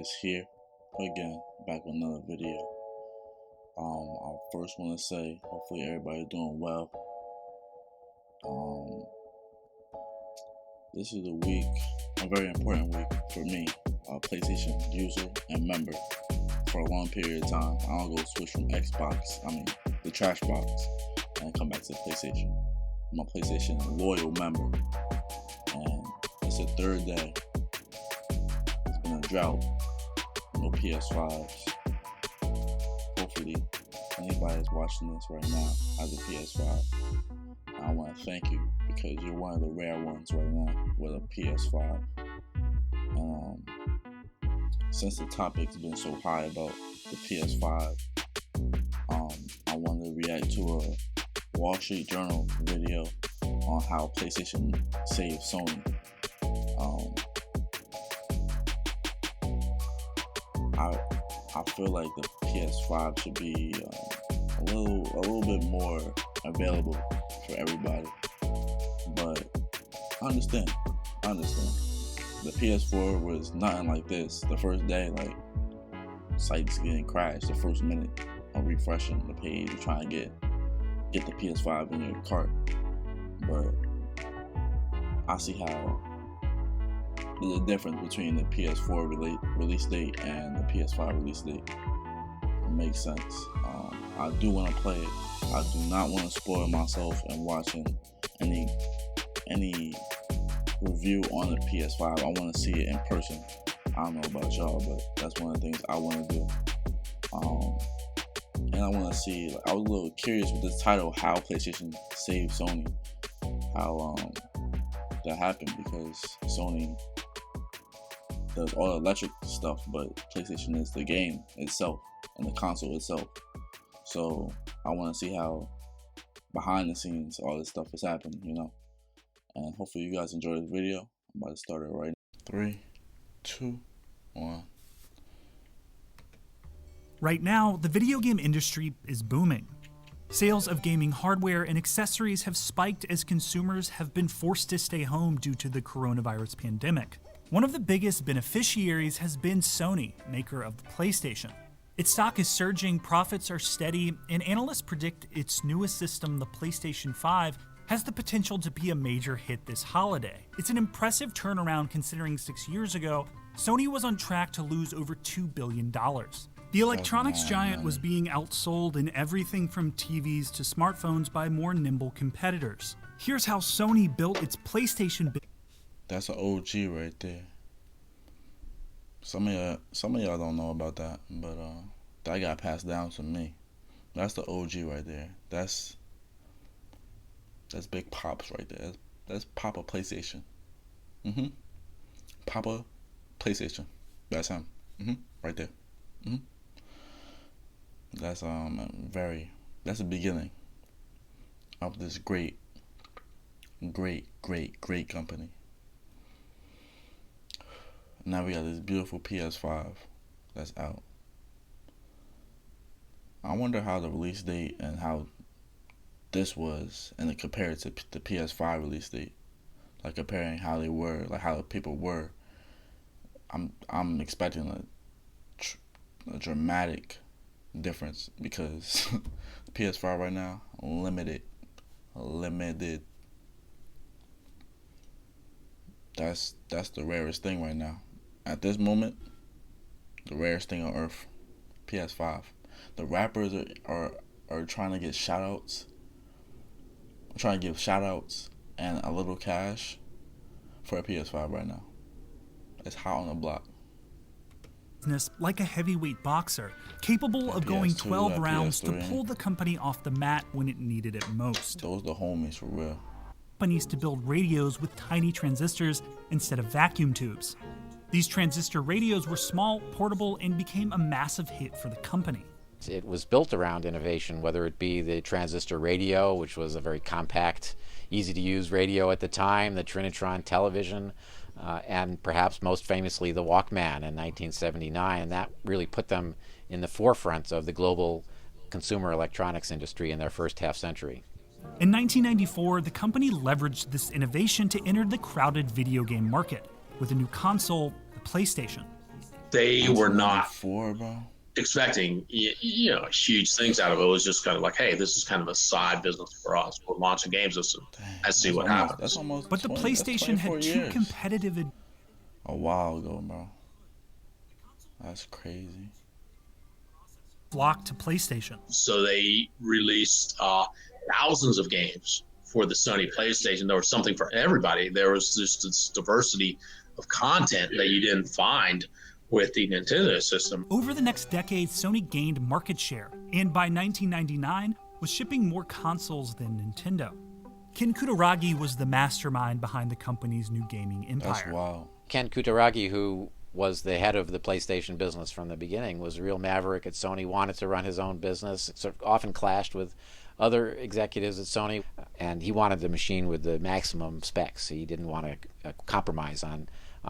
is here again, back with another video. I first want to say, hopefully everybody's doing well. This is a very important week for me, a PlayStation user and member for a long period of time. I don't go switch from the trash box, and come back to PlayStation. I'm a PlayStation loyal member, and it's the third day. It's been a drought, no PS5s. Hopefully, anybody that's watching this right now has a PS5. I want to thank you because you're one of the rare ones right now with a PS5. Since the topic's been so high about the PS5, I wanted to react to a Wall Street Journal video on how PlayStation Saved Sony. I feel like the PS5 should be a little bit more available for everybody, but I understand. The PS4 was nothing like this. The first day, like, sites getting crashed. The first minute of refreshing the page, you're trying to get the PS5 in your cart. But I see how there's a difference between the PS4 release date and the PS5 release date. It makes sense. I do want to play it. I do not want to spoil myself and watching any review on the PS5. I want to see it in person. I don't know about y'all, but that's one of the things I want to do. And I want to see. I was a little curious with this title, how PlayStation Saved Sony. How that happened, because Sony does all the electric stuff, but PlayStation is the game itself and the console itself. So I want to see how behind the scenes all this stuff is happening, And hopefully you guys enjoy this video. I'm about to start it right now. 3, 2, 1. Right now, the video game industry is booming. Sales of gaming hardware and accessories have spiked as consumers have been forced to stay home due to the coronavirus pandemic. One of the biggest beneficiaries has been Sony, maker of the PlayStation. Its stock is surging, profits are steady, and analysts predict its newest system, the PlayStation 5, has the potential to be a major hit this holiday. It's an impressive turnaround considering 6 years ago, Sony was on track to lose over $2 billion. The electronics giant was being outsold in everything from TVs to smartphones by more nimble competitors. Here's how Sony built its PlayStation. That's an OG right there. Some of y'all don't know about that, but that got passed down to me. That's the OG right there. That's Big Pops right there. That's Papa PlayStation. Papa PlayStation. That's him. Right there. That's the beginning of this great company. Now we got this beautiful PS5 that's out. I wonder how the release date and how this was, and compared to the PS5 release date, like comparing how they were, like how the people were. I'm expecting a dramatic difference, because the PS5 right now limited. That's the rarest thing right now. At this moment, the rarest thing on earth, PS5. The rappers are trying to get shout-outs. Trying to give shout-outs and a little cash for a PS5 right now. It's hot on the block. Like a heavyweight boxer, capable of going 12 rounds to pull the company off the mat when it needed it most. Those the homies for real. Companies to build radios with tiny transistors instead of vacuum tubes. These transistor radios were small, portable, and became a massive hit for the company. It was built around innovation, whether it be the transistor radio, which was a very compact, easy-to-use radio at the time, the Trinitron television, and perhaps most famously the Walkman in 1979, and that really put them in the forefront of the global consumer electronics industry in their first half-century. In 1994, the company leveraged this innovation to enter the crowded video game market with a new console, the PlayStation. they were not 1994, bro. expecting huge things out of it. It was just kind of like, hey, this is kind of a side business for us. We'll launch a game system and see what happens. That's almost. But the 20, PlayStation had two years. competitive A while ago, bro. That's crazy. block to PlayStation. So they released thousands of games for the Sony PlayStation. There was something for everybody. There was just this diversity of content that you didn't find with the Nintendo system. Over the next decade, Sony gained market share, and by 1999 was shipping more consoles than Nintendo. Ken Kutaragi was the mastermind behind the company's new gaming empire. That's wild. Ken Kutaragi, who was the head of the PlayStation business from the beginning, was a real maverick at Sony, wanted to run his own business, sort of often clashed with other executives at Sony, and he wanted the machine with the maximum specs. He didn't want to compromise on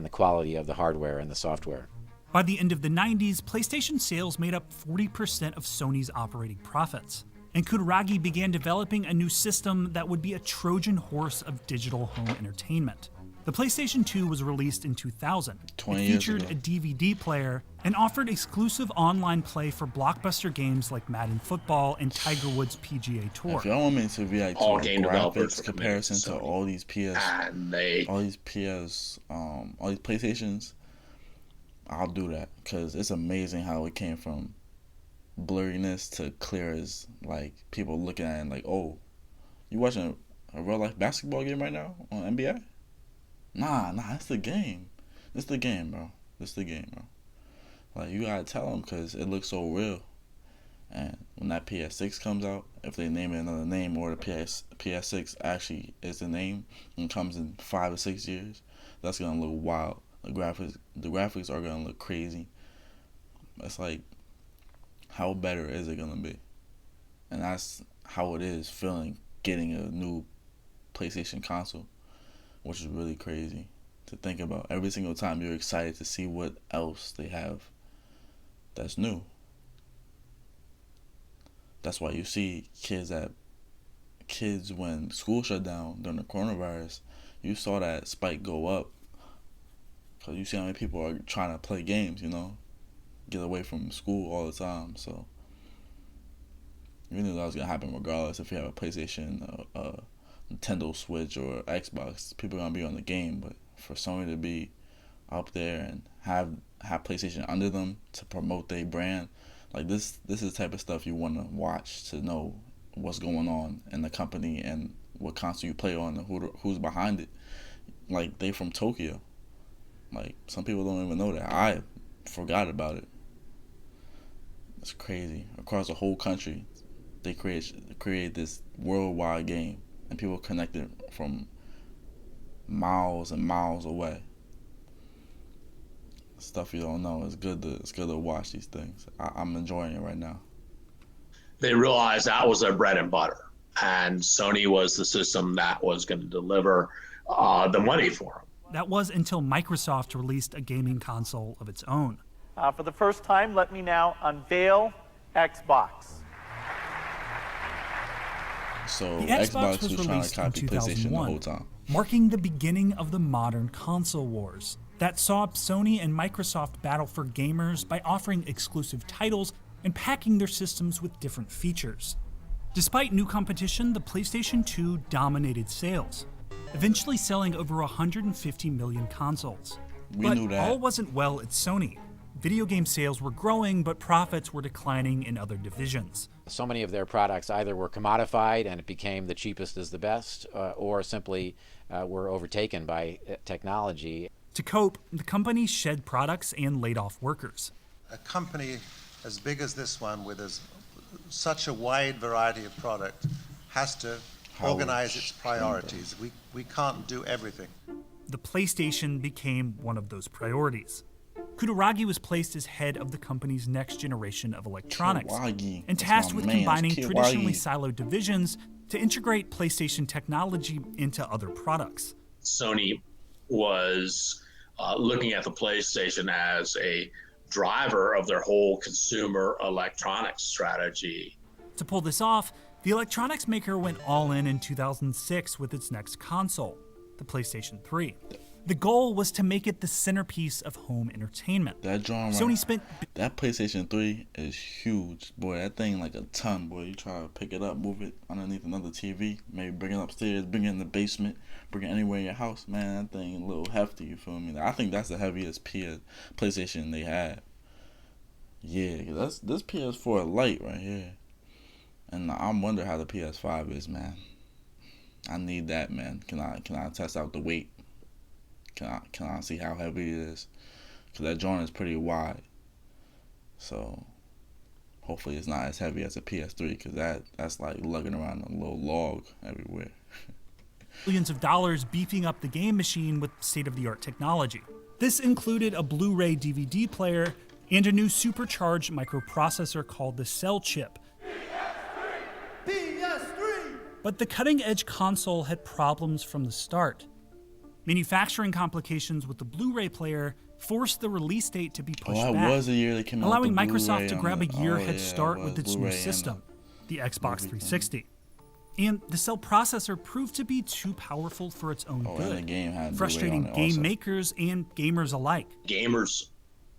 the quality of the hardware and the software. By the end of the 90s, PlayStation sales made up 40% of Sony's operating profits, and Kutaragi began developing a new system that would be a Trojan horse of digital home entertainment. The PlayStation 2 was released in 2000. It 20 years featured ago. a DVD player and offered exclusive online play for blockbuster games like Madden Football and Tiger Woods PGA Tour. If y'all want me to react to All a game developers graphics were comparison committed to to Sony. all these PlayStations, I'll do that because it's amazing how it came from blurriness to clear as like people looking at it and like, oh, you watching a real life basketball game right now on NBA? Nah, it's the game. It's the game, bro. It's the game, bro. Like, you gotta tell them because it looks so real. And when that PS6 comes out, if they name it another name or the PS6 actually is the name and comes in 5 or 6 years, that's gonna look wild. The graphics are gonna look crazy. It's like, how better is it gonna be? And that's how it is feeling getting a new PlayStation console, which is really crazy to think about. Every single time you're excited to see what else they have that's new. That's why you see kids when school shut down during the coronavirus, you saw that spike go up. Because you see how many people are trying to play games, get away from school all the time. So you knew that was going to happen regardless if you have a PlayStation, a Nintendo Switch, or Xbox. People are going to be on the game. But for Sony to be up there and have PlayStation under them to promote their brand, like this is the type of stuff you want to watch to know what's going on in the company and what console you play on and who's behind it. Like, they from Tokyo. Like, some people don't even know that. I forgot about it. It's crazy. Across the whole country, they create this worldwide game, and people connected from miles and miles away. Stuff you don't know. It's good to watch these things. I'm enjoying it right now. They realized that was their bread and butter, and Sony was the system that was going to deliver the money for them. That was until Microsoft released a gaming console of its own. For the first time, let me now unveil Xbox. So The Xbox was was trying released to in copy PlayStation the 2001, whole time. marking the beginning of the modern console wars that saw Sony and Microsoft battle for gamers by offering exclusive titles and packing their systems with different features. Despite new competition, the PlayStation 2 dominated sales, eventually selling over 150 million consoles. We knew that. All wasn't well at Sony. Video game sales were growing, but profits were declining in other divisions. So many of their products either were commodified and it became the cheapest is the best, or simply were overtaken by technology. To cope, the company shed products and laid off workers. A company as big as this one with such a wide variety of product has to organize its priorities. We can't do everything. The PlayStation became one of those priorities. Kutaragi was placed as head of the company's next generation of electronics Kiwagi. and That's tasked my with man, combining Kiwagi. traditionally siloed divisions to integrate PlayStation technology into other products. Sony was looking at the PlayStation as a driver of their whole consumer electronics strategy. To pull this off, the electronics maker went all in 2006 with its next console, the PlayStation 3. The goal was to make it the centerpiece of home entertainment. That drawing right, Sony spent... that PlayStation 3 is huge. Boy, that thing like a ton, boy. You try to pick it up, move it underneath another TV, maybe bring it upstairs, bring it in the basement, bring it anywhere in your house. Man, that thing a little hefty, you feel me? I think that's the heaviest PlayStation they have. Yeah, cause this PS4 Lite right here. And I'm wondering how the PS5 is, man. I need that, man. Can I test out the weight? Can I see how heavy it is? Cause that joint is pretty wide. So hopefully it's not as heavy as a PS3, cause that's like lugging around a little log everywhere. Millions of dollars beefing up the game machine with state-of-the-art technology. This included a Blu-ray DVD player and a new supercharged microprocessor called the Cell Chip. But the cutting-edge console had problems from the start. Manufacturing complications with the Blu-ray player forced the release date to be pushed back, was the year they came out allowing with the Microsoft Blu-ray to grab a year head start with its Blu-ray new and system, the Xbox 360. And the Cell processor proved to be too powerful for its own and good, the game had Blu-ray frustrating on it game also. makers and gamers alike. Gamers,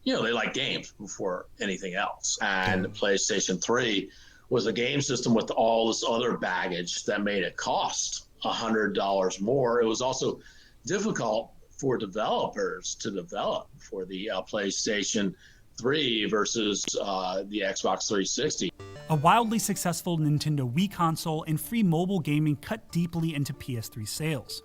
they like games before anything else. And the PlayStation 3 was a game system with all this other baggage that made it cost $100 more. It was also difficult for developers to develop for the PlayStation 3 versus the Xbox 360. A wildly successful Nintendo Wii console and free mobile gaming cut deeply into PS3 sales.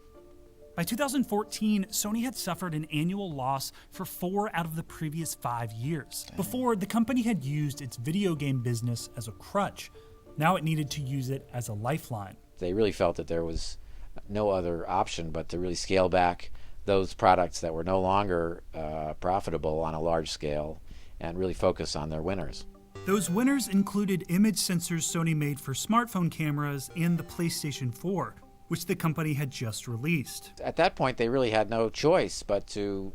By 2014, Sony had suffered an annual loss for 4 out of the previous 5 years. Before, the company had used its video game business as a crutch. Now it needed to use it as a lifeline. They really felt that there was no other option but to really scale back those products that were no longer profitable on a large scale and really focus on their winners. Those winners included image sensors Sony made for smartphone cameras and the PlayStation 4, which the company had just released. At that point, they really had no choice but to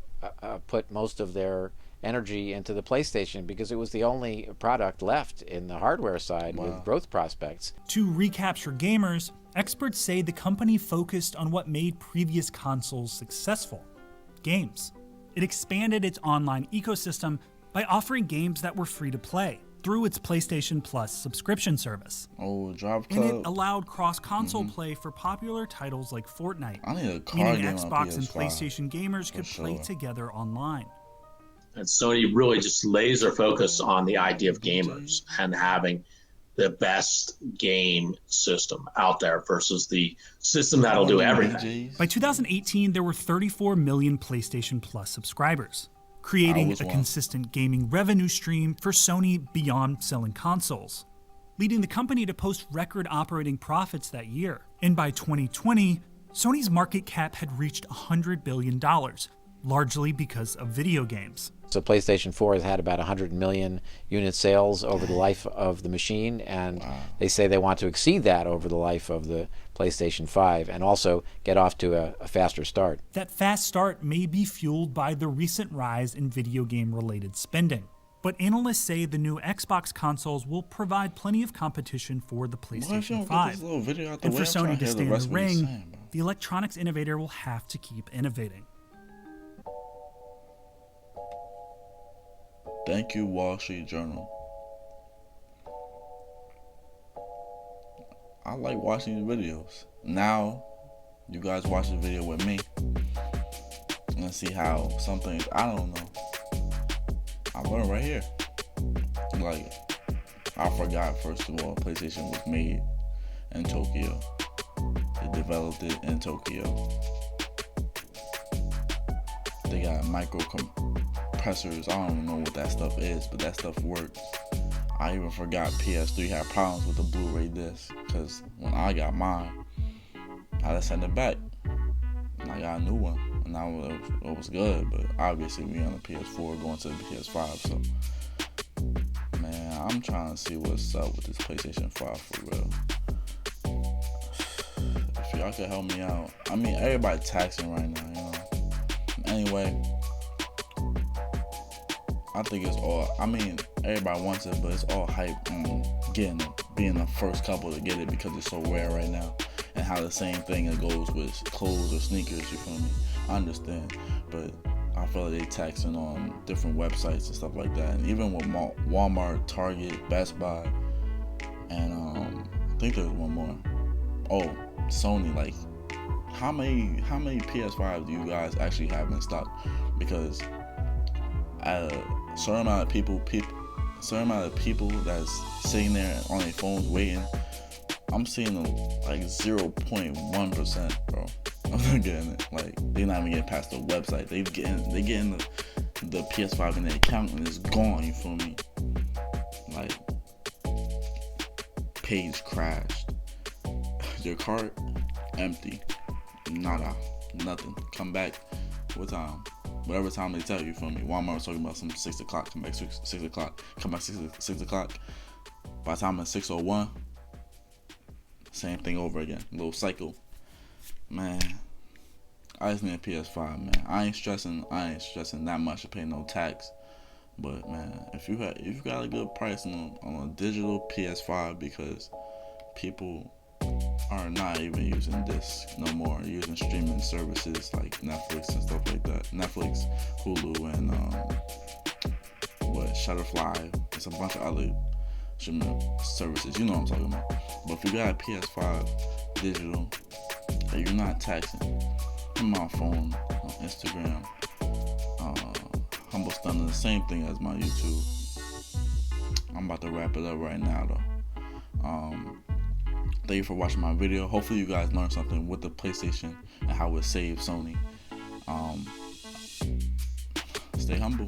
put most of their energy into the PlayStation because it was the only product left in the hardware side with growth prospects. To recapture gamers, experts say the company focused on what made previous consoles successful: games. It expanded its online ecosystem by offering games that were free to play through its PlayStation Plus subscription service. Oh, Drive And Club. it allowed cross-console play for popular titles like Fortnite, I need a card meaning game on Xbox and PS5. PlayStation gamers could play sure. together online. And Sony really just laser focused on the idea of gamers and having the best game system out there versus the system that'll do everything. By 2018, there were 34 million PlayStation Plus subscribers, creating was a one. consistent gaming revenue stream for Sony beyond selling consoles, leading the company to post record operating profits that year. And by 2020, Sony's market cap had reached $100 billion, largely because of video games. So PlayStation 4 has had about 100 million unit sales over the life of the machine, and they say they want to exceed that over the life of the PlayStation 5 and also get off to a faster start. That fast start may be fueled by the recent rise in video game-related spending. But analysts say the new Xbox consoles will provide plenty of competition for the PlayStation 5. And for Sony to stay in the ring, the electronics innovator will have to keep innovating. Thank you, Wall Street Journal. I like watching the videos. Now, you guys watch the video with me and see how some things, I don't know. I learned right here. Like, I forgot, first of all, PlayStation was made in Tokyo. They developed it in Tokyo. They got microprocessors. I don't know what that stuff is, but that stuff works. I even forgot PS3 had problems with the Blu-ray disc, because when I got mine, I just sent it back. And I got a new one. And now it was good, but obviously we on the PS4 going to the PS5, so man, I'm trying to see what's up with this PlayStation 5 for real. If y'all could help me out. I mean, everybody taxing right now, you know. Anyway, I think it's all, I mean, everybody wants it, but it's all hype on being the first couple to get it because it's so rare right now. And how the same thing it goes with clothes or sneakers, you feel me? I understand, but I feel like they taxing on different websites and stuff like that, and even with Walmart, Target, Best Buy, and I think there's one more. Oh, Sony. Like, how many PS5 do you guys actually have in stock? Because a certain amount of people that's sitting there on their phones waiting, I'm seeing them like 0.1%, bro. I'm not getting it. Like, they're not even getting past the website. They getting the PS5 in their account and it's gone. You feel me? Like, page crashed. Your cart empty. Nada. Nothing. Come back. What time? Whatever time they tell you. Feel me? Walmart was talking about some 6 o'clock. Come back 6 o'clock. Come back 6 o'clock. By the time it's 6:01, same thing over again. Little cycle. Man, I just need a PS5, man. I ain't stressing that much to pay no tax. But man, if you got a good price on a digital PS5, because people are not even using discs no more, using streaming services like Netflix and stuff like that. Netflix, Hulu, and Shutterfly. It's a bunch of other streaming services. You know what I'm talking about. But if you got a PS5 digital that you're not taxing, on my phone, on Instagram, Humble Stunna, the same thing as my YouTube. I'm about to wrap it up right now, though. Thank you for watching my video. Hopefully you guys learned something with the PlayStation and how it saved Sony. Stay humble.